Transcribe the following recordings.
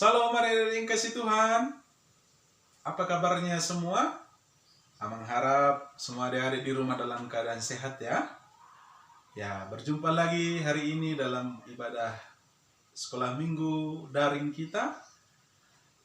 Salam hari yang kasih Tuhan. Apa kabarnya semua? Amang harap semua adik-adik di rumah dalam keadaan sehat ya. Ya, berjumpa lagi hari ini dalam ibadah sekolah minggu daring kita.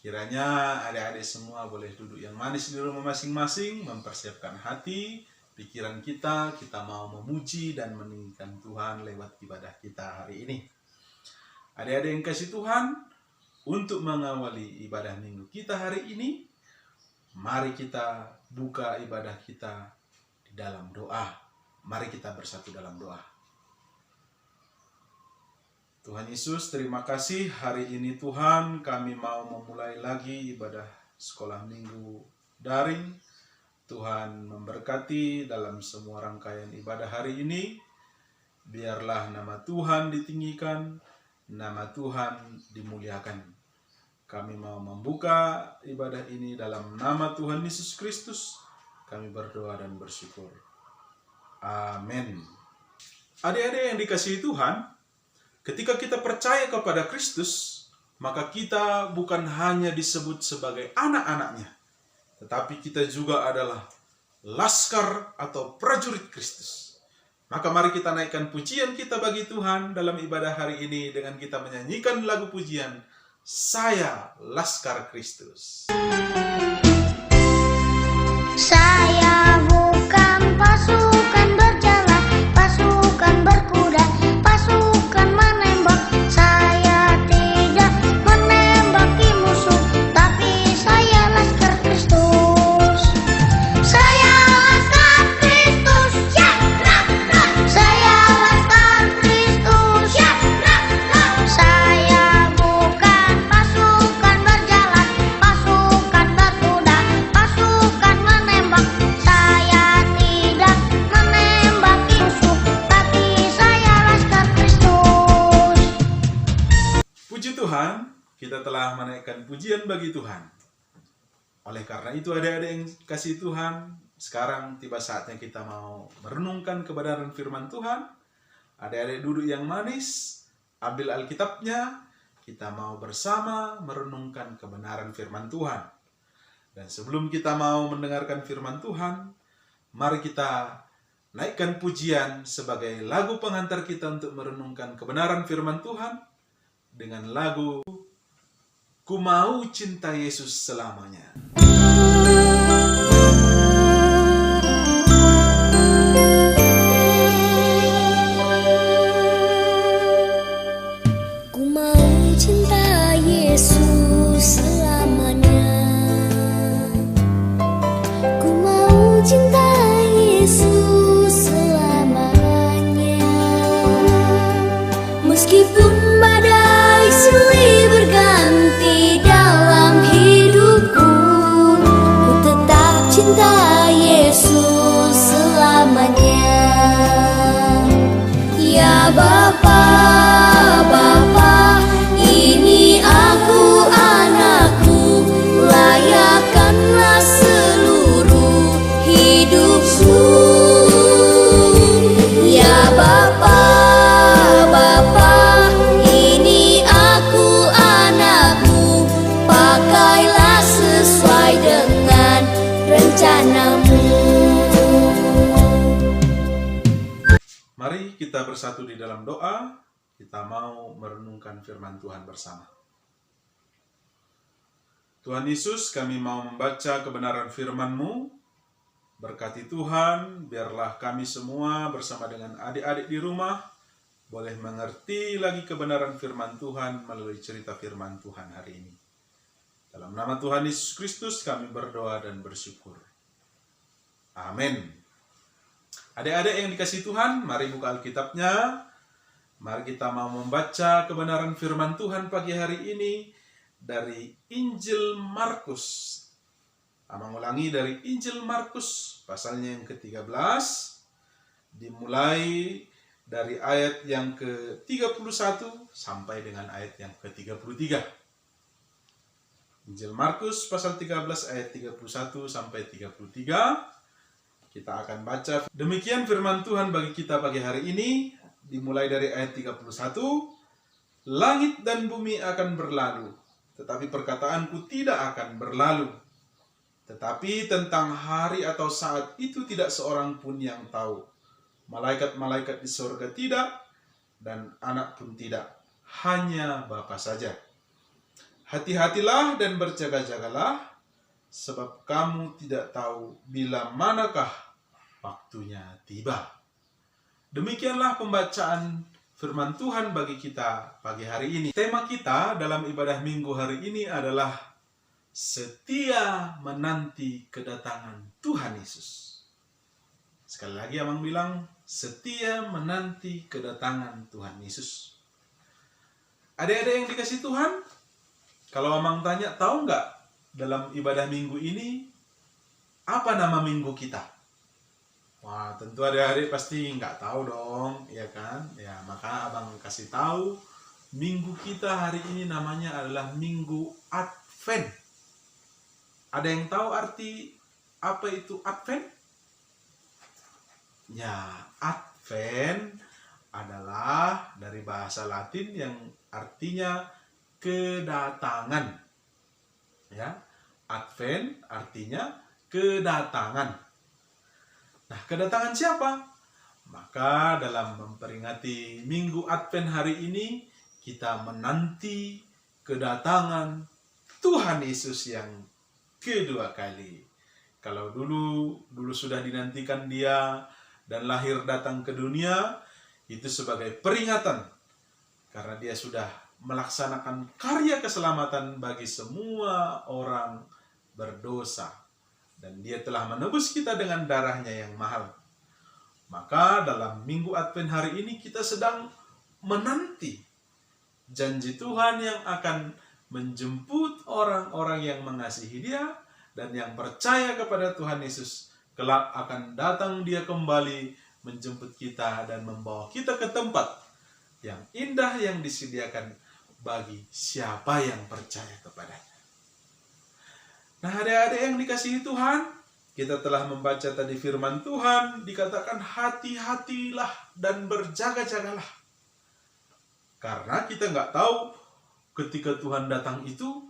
Kiranya adik-adik semua boleh duduk yang manis di rumah masing-masing, mempersiapkan hati, pikiran kita mau memuji dan meninggikan Tuhan lewat ibadah kita hari ini. Adik-adik yang kasih Tuhan, untuk mengawali ibadah minggu kita hari ini, mari kita buka ibadah kita di dalam doa. Mari kita bersatu dalam doa. Tuhan Yesus, terima kasih hari ini Tuhan, kami mau memulai lagi ibadah sekolah minggu daring. Tuhan memberkati dalam semua rangkaian ibadah hari ini. Biarlah nama Tuhan ditinggikan, nama Tuhan dimuliakan. Kami mau membuka ibadah ini dalam nama Tuhan Yesus Kristus. Kami berdoa dan bersyukur. Amin. Adik-adik yang dikasihi Tuhan, ketika kita percaya kepada Kristus, maka kita bukan hanya disebut sebagai anak-anaknya, tetapi kita juga adalah laskar atau prajurit Kristus. Maka mari kita naikkan pujian kita bagi Tuhan dalam ibadah hari ini dengan kita menyanyikan lagu pujian Saya Laskar Kristus. Saya bukan pasukan berjalan, pasukan berkuda, pasukan menembak. Saya tidak menembaki musuh, tapi saya laskar Kristus. Saya laskar Kristus, ya, saya laskar Kristus, ya, saya bukan pasukan berjalan, pasukan berkuda, pasukan menembak. Saya tidak menembaki musuh, tapi saya laskar Kristus. Puji Tuhan, kita telah menaikkan pujian bagi Tuhan. Oleh karena itu adik-adik yang kasih Tuhan, sekarang tiba saatnya kita mau merenungkan kebenaran firman Tuhan. Adik-adik duduk yang manis, ambil Alkitabnya, kita mau bersama merenungkan kebenaran firman Tuhan. Dan sebelum kita mau mendengarkan firman Tuhan, mari kita naikkan pujian sebagai lagu pengantar kita untuk merenungkan kebenaran firman Tuhan dengan lagu Ku Mau Cinta Yesus Selamanya. Ku mau cinta Yesus selamanya. Ku mau cinta Yesus selamanya. Meskipun badai silih berganti dalam hidupku, ku tetap cinta Yesus selamanya. Ya Bapa, Bapa, ini aku anakku, layakkanlah seluruh hidupku. Ya Bapa, Bapa, ini aku anakmu, pakailah sesuai dengan rencanamu. Mari kita bersatu di dalam doa, kita mau merenungkan firman Tuhan bersama. Tuhan Yesus, kami mau membaca kebenaran firman-Mu. Berkati Tuhan, biarlah kami semua bersama dengan adik-adik di rumah boleh mengerti lagi kebenaran firman Tuhan melalui cerita firman Tuhan hari ini. Dalam nama Tuhan Yesus Kristus kami berdoa dan bersyukur. Amin. Adik-adik yang dikasihi Tuhan, mari buka Alkitabnya. Mari kita mau membaca kebenaran firman Tuhan pagi hari ini dari Injil Markus. Amang ulangi dari Injil Markus, pasalnya yang ke-13, dimulai dari ayat yang ke-31 sampai dengan ayat yang ke-33. Injil Markus pasal 13 ayat 31 sampai 33. Kita akan baca. Demikian firman Tuhan bagi kita pagi hari ini, dimulai dari ayat 31. Langit dan bumi akan berlalu, tetapi perkataanku tidak akan berlalu. Tetapi tentang hari atau saat itu tidak seorang pun yang tahu. Malaikat-malaikat di surga tidak, dan anak pun tidak. Hanya Bapa saja. Hati-hatilah dan berjaga-jagalah, sebab kamu tidak tahu bila manakah waktunya tiba. Demikianlah pembacaan firman Tuhan bagi kita pagi hari ini. Tema kita dalam ibadah minggu hari ini adalah setia menanti kedatangan Tuhan Yesus. Sekali lagi Amang bilang, setia menanti kedatangan Tuhan Yesus. Adik-adik yang dikasih Tuhan, kalau Amang tanya, tahu nggak dalam ibadah minggu ini apa nama minggu kita? Wah, tentu adik-adik pasti nggak tahu dong, ya kan? Ya, maka Abang kasih tahu, minggu kita hari ini namanya adalah Minggu Advent. Ada yang tahu arti apa itu Advent? Ya, Advent adalah dari bahasa Latin yang artinya kedatangan. Ya, Advent artinya kedatangan. Nah, kedatangan siapa? Maka dalam memperingati Minggu Advent hari ini, kita menanti kedatangan Tuhan Yesus yang kedua kali. Kalau dulu sudah dinantikan dia dan lahir datang ke dunia, itu sebagai peringatan karena dia sudah melaksanakan karya keselamatan bagi semua orang berdosa, dan dia telah menebus kita dengan darahnya yang mahal. Maka dalam Minggu Advent hari ini kita sedang menanti janji Tuhan yang akan menjemput orang-orang yang mengasihi dia dan yang percaya kepada Tuhan Yesus. Kelak akan datang dia kembali menjemput kita dan membawa kita ke tempat yang indah yang disediakan bagi siapa yang percaya kepadanya. Nah, adik-adik yang dikasihi Tuhan, kita telah membaca tadi firman Tuhan, dikatakan hati-hatilah dan berjaga-jagalah. Karena kita nggak tahu ketika Tuhan datang itu,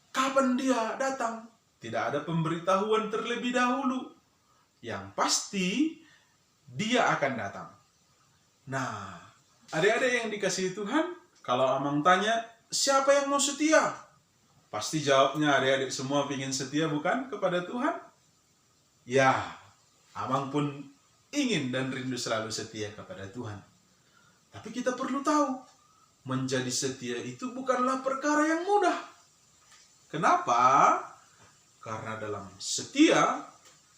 kapan dia datang? Tidak ada pemberitahuan terlebih dahulu. Yang pasti, dia akan datang. Nah, adik-adik yang dikasihi Tuhan, kalau Amang tanya, siapa yang mau setia? Pasti jawabnya adik-adik semua ingin setia, bukan? Kepada Tuhan? Ya, Amang pun ingin dan rindu selalu setia kepada Tuhan. Tapi kita perlu tahu, menjadi setia itu bukanlah perkara yang mudah. Kenapa? Karena dalam setia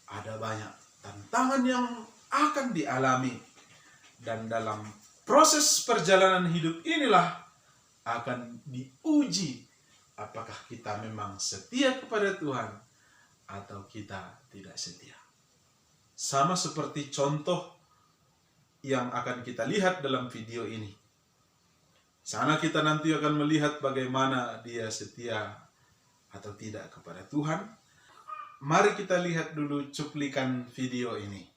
ada banyak tantangan yang akan dialami. Dan dalam proses perjalanan hidup inilah akan diuji apakah kita memang setia kepada Tuhan atau kita tidak setia. Sama seperti contoh yang akan kita lihat dalam video ini. Sana kita nanti akan melihat bagaimana dia setia atau tidak kepada Tuhan. Mari kita lihat dulu cuplikan video ini.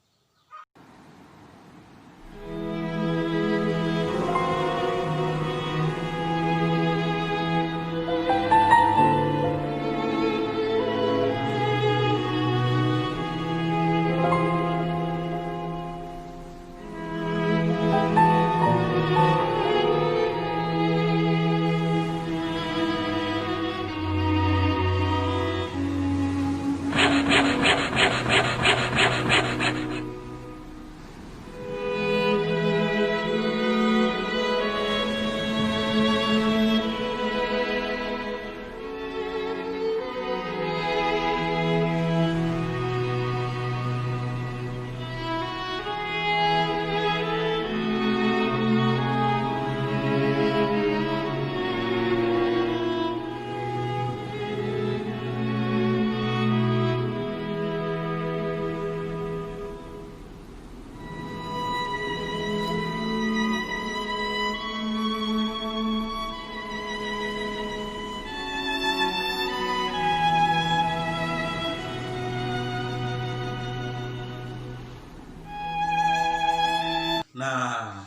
Nah,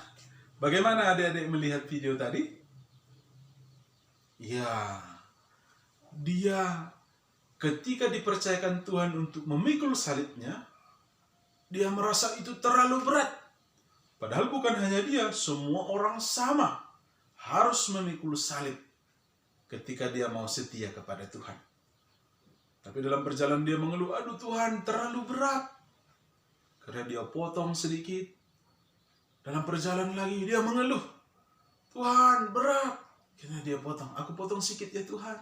bagaimana adik-adik melihat video tadi? Ya, dia ketika dipercayakan Tuhan untuk memikul salibnya, dia merasa itu terlalu berat. Padahal bukan hanya dia, semua orang sama harus memikul salib ketika dia mau setia kepada Tuhan. Tapi dalam perjalanan dia mengeluh, aduh Tuhan terlalu berat. Karena dia potong sedikit. Dalam perjalanan lagi dia mengeluh, Tuhan berat. Karena dia potong, aku potong sedikit ya Tuhan.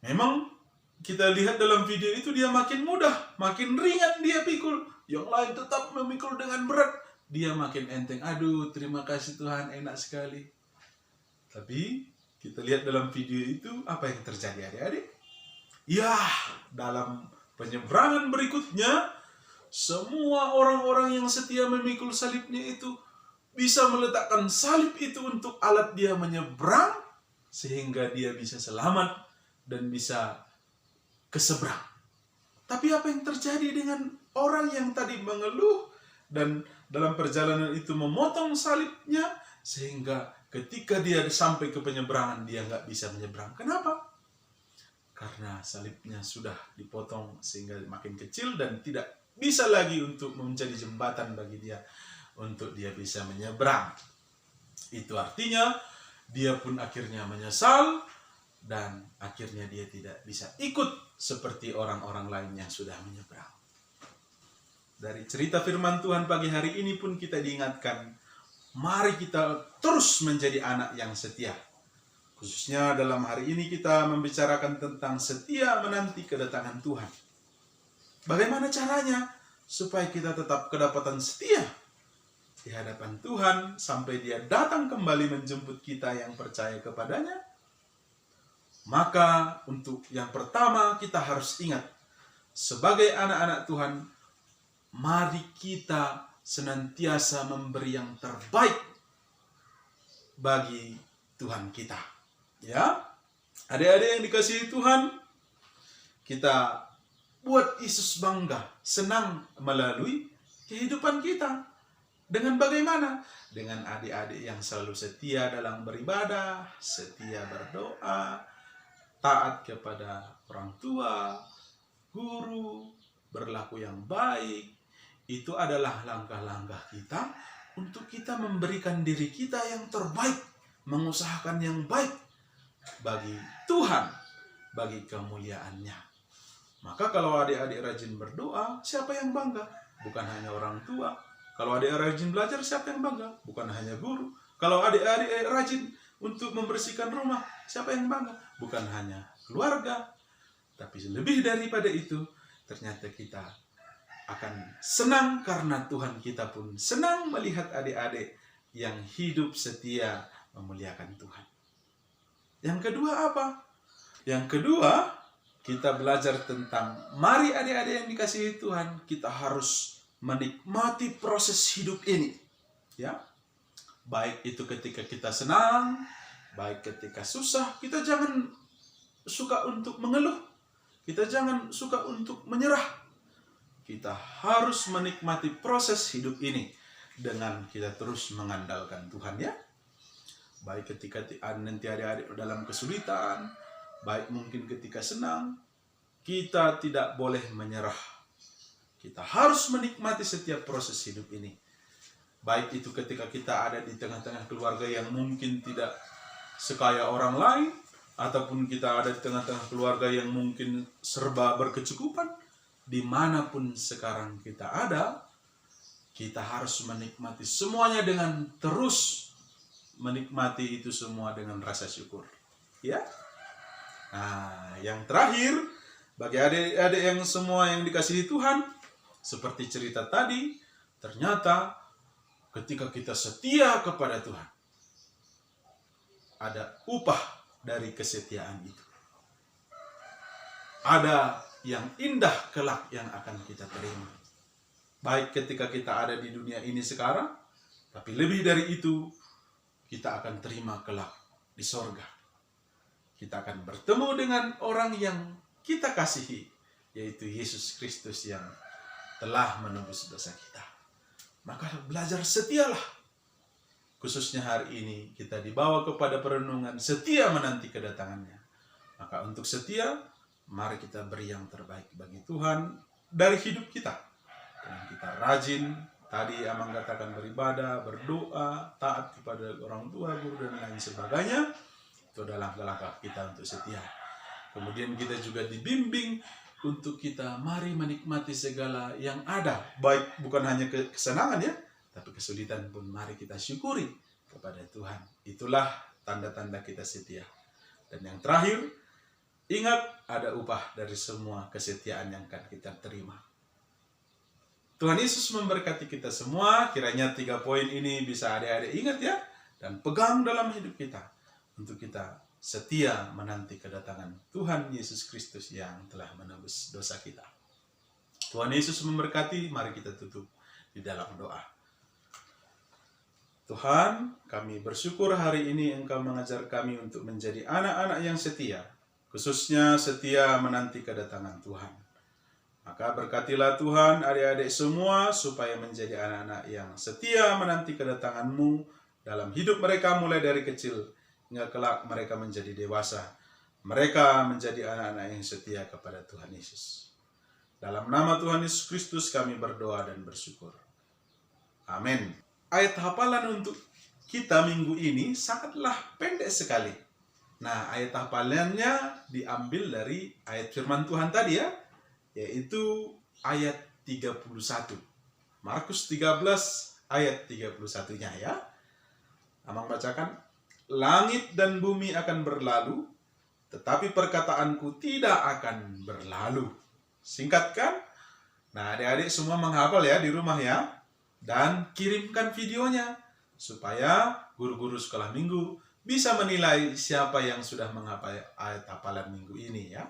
Memang kita lihat dalam video itu dia makin mudah, makin ringan dia pikul. Yang lain tetap memikul dengan berat. Dia makin enteng, aduh terima kasih Tuhan, enak sekali. Tapi kita lihat dalam video itu apa yang terjadi adik-adik? Ya, dalam penyeberangan berikutnya, semua orang-orang yang setia memikul salibnya itu bisa meletakkan salib itu untuk alat dia menyeberang, sehingga dia bisa selamat dan bisa ke seberang. Tapi apa yang terjadi dengan orang yang tadi mengeluh dan dalam perjalanan itu memotong salibnya, sehingga ketika dia sampai ke penyeberangan dia nggak bisa menyeberang. Kenapa? Karena salibnya sudah dipotong sehingga makin kecil dan tidak bisa lagi untuk menjadi jembatan bagi dia untuk dia bisa menyeberang. Itu artinya dia pun akhirnya menyesal dan akhirnya dia tidak bisa ikut seperti orang-orang lain yang sudah menyeberang. Dari cerita firman Tuhan pagi hari ini pun kita diingatkan, mari kita terus menjadi anak yang setia. Khususnya dalam hari ini kita membicarakan tentang setia menanti kedatangan Tuhan. Bagaimana caranya supaya kita tetap kedapatan setia di hadapan Tuhan sampai dia datang kembali menjemput kita yang percaya kepadanya? Maka untuk yang pertama kita harus ingat, sebagai anak-anak Tuhan, mari kita senantiasa memberi yang terbaik bagi Tuhan kita. Ya, adik-adik yang dikasihi Tuhan, kita buat Yesus bangga, senang melalui kehidupan kita. Dengan bagaimana? Dengan adik-adik yang selalu setia dalam beribadah, setia berdoa, taat kepada orang tua, guru, berlaku yang baik. Itu adalah langkah-langkah kita untuk kita memberikan diri kita yang terbaik, mengusahakan yang baik bagi Tuhan, bagi kemuliaannya. Maka kalau adik-adik rajin berdoa, siapa yang bangga? Bukan hanya orang tua. Kalau adik-adik rajin belajar, siapa yang bangga? Bukan hanya guru. Kalau adik-adik rajin untuk membersihkan rumah, siapa yang bangga? Bukan hanya keluarga. Tapi lebih daripada itu, ternyata kita akan senang karena Tuhan kita pun senang melihat adik-adik yang hidup setia memuliakan Tuhan. Yang kedua apa? Yang kedua, kita belajar tentang mari adik-adik yang dikasihi Tuhan, kita harus menikmati proses hidup ini. Ya. Baik itu ketika kita senang, baik ketika susah, kita jangan suka untuk mengeluh. Kita jangan suka untuk menyerah. Kita harus menikmati proses hidup ini dengan kita terus mengandalkan Tuhan, ya. Baik ketika nanti adik-adik dalam kesulitan, baik mungkin ketika senang, kita tidak boleh menyerah. Kita harus menikmati setiap proses hidup ini. Baik itu ketika kita ada di tengah-tengah keluarga yang mungkin tidak sekaya orang lain, ataupun kita ada di tengah-tengah keluarga yang mungkin serba berkecukupan, dimanapun sekarang kita ada, kita harus menikmati semuanya dengan terus menikmati itu semua dengan rasa syukur. Ya. Nah, yang terakhir, bagi adik-adik yang semua yang dikasihi Tuhan, seperti cerita tadi, ternyata ketika kita setia kepada Tuhan, ada upah dari kesetiaan itu. Ada yang indah kelak yang akan kita terima. Baik ketika kita ada di dunia ini sekarang, tapi lebih dari itu, kita akan terima kelak di sorga. Kita akan bertemu dengan orang yang kita kasihi, yaitu Yesus Kristus yang telah menebus dosa kita. Maka belajar setialah. Khususnya hari ini kita dibawa kepada perenungan setia menanti kedatangannya. Maka untuk setia, mari kita beri yang terbaik bagi Tuhan dari hidup kita. Dengan kita rajin, tadi Amang katakan beribadah, berdoa, taat kepada orang tua, guru, dan lain sebagainya. Itu adalah langkah kita untuk setia. Kemudian kita juga dibimbing untuk kita mari menikmati segala yang ada. Baik bukan hanya kesenangan ya, tapi kesulitan pun mari kita syukuri kepada Tuhan. Itulah tanda-tanda kita setia. Dan yang terakhir, ingat ada upah dari semua kesetiaan yang akan kita terima. Tuhan Yesus memberkati kita semua. Kiranya 3 poin ini bisa adik-adik ingat ya. Dan pegang dalam hidup kita. Untuk kita setia menanti kedatangan Tuhan Yesus Kristus yang telah menebus dosa kita. Tuhan Yesus memberkati. Mari kita tutup di dalam doa. Tuhan, kami bersyukur hari ini Engkau mengajar kami untuk menjadi anak-anak yang setia. Khususnya setia menanti kedatangan Tuhan. Maka berkatilah Tuhan adik-adik semua supaya menjadi anak-anak yang setia menanti kedatangan-Mu dalam hidup mereka mulai dari kecil hingga kelak mereka menjadi dewasa. Mereka menjadi anak-anak yang setia kepada Tuhan Yesus. Dalam nama Tuhan Yesus Kristus kami berdoa dan bersyukur. Amin. Ayat hafalan untuk kita minggu ini sangatlah pendek sekali. Nah, ayat hafalannya diambil dari ayat firman Tuhan tadi ya, yaitu ayat 31. Markus 13 ayat 31-nya ya. Amang bacakan. Langit dan bumi akan berlalu, tetapi perkataanku tidak akan berlalu. Singkat kan? Nah, adik-adik semua menghafal ya di rumah ya. Dan kirimkan videonya, supaya guru-guru sekolah minggu bisa menilai siapa yang sudah menghafal ayat hafalan minggu ini ya.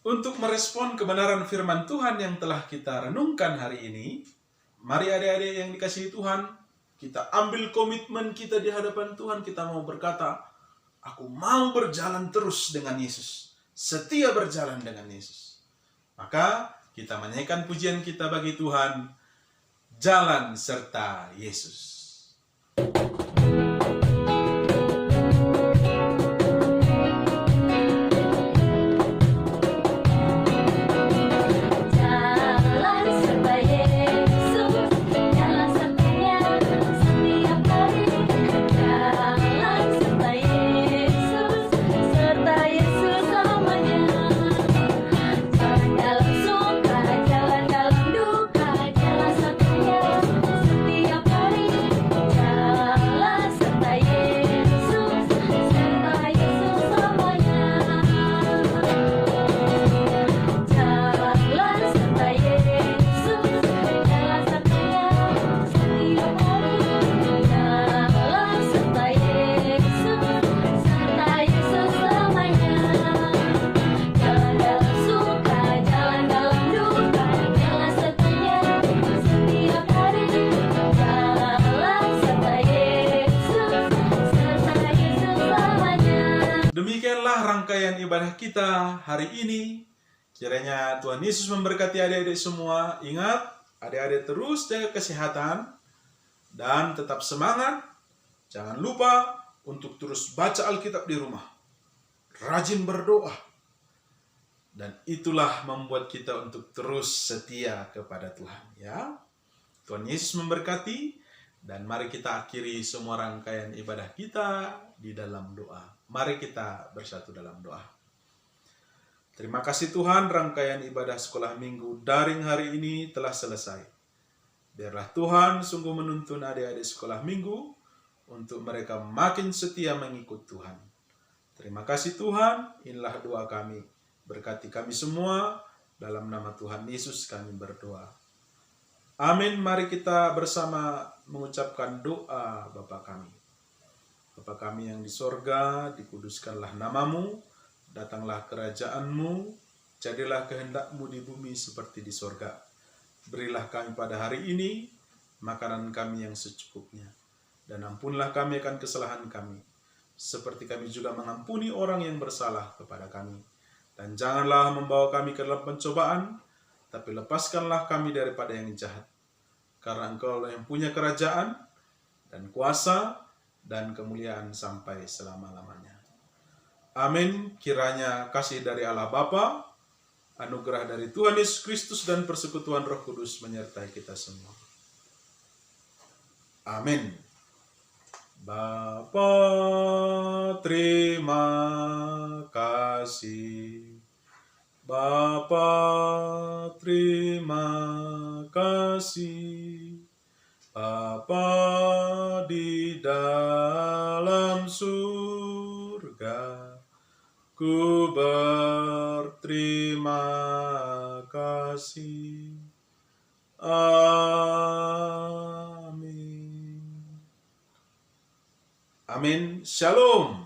Untuk merespon kebenaran firman Tuhan yang telah kita renungkan hari ini, mari adik-adik yang dikasihi Tuhan, kita ambil komitmen kita di hadapan Tuhan. Kita mau berkata, aku mau berjalan terus dengan Yesus. Setia berjalan dengan Yesus. Maka kita menyanyikan pujian kita bagi Tuhan. Jalan serta Yesus. Demikianlah rangkaian ibadah kita hari ini. Kiranya Tuhan Yesus memberkati adik-adik semua. Ingat, adik-adik terus jaga kesehatan dan tetap semangat. Jangan lupa untuk terus baca Alkitab di rumah. Rajin berdoa. Dan itulah membuat kita untuk terus setia kepada Tuhan. Ya, Tuhan Yesus memberkati. Dan mari kita akhiri semua rangkaian ibadah kita di dalam doa. Mari kita bersatu dalam doa. Terima kasih Tuhan, rangkaian ibadah sekolah minggu daring hari ini telah selesai. Biarlah Tuhan sungguh menuntun adik-adik sekolah minggu untuk mereka makin setia mengikut Tuhan. Terima kasih Tuhan, inilah doa kami. Berkati kami semua, dalam nama Tuhan Yesus kami berdoa. Amin. Mari kita bersama mengucapkan doa Bapa kami. Bapa kami yang di sorga, dikuduskanlah namamu, datanglah kerajaan-Mu, jadilah kehendak-Mu di bumi seperti di sorga. Berilah kami pada hari ini makanan kami yang secukupnya, dan ampunlah kami akan kesalahan kami, seperti kami juga mengampuni orang yang bersalah kepada kami. Dan janganlah membawa kami ke dalam pencobaan, tapi lepaskanlah kami daripada yang jahat. Karena Engkau yang punya kerajaan, dan kuasa, dan kemuliaan sampai selama-lamanya. Amin. Kiranya kasih dari Allah Bapa, anugerah dari Tuhan Yesus Kristus, dan persekutuan Roh Kudus menyertai kita semua. Amin. Bapa, terima kasih. Bapa, terima kasih. Bapa di dalam surga, ku berterima kasih. Amin. Amin. Shalom.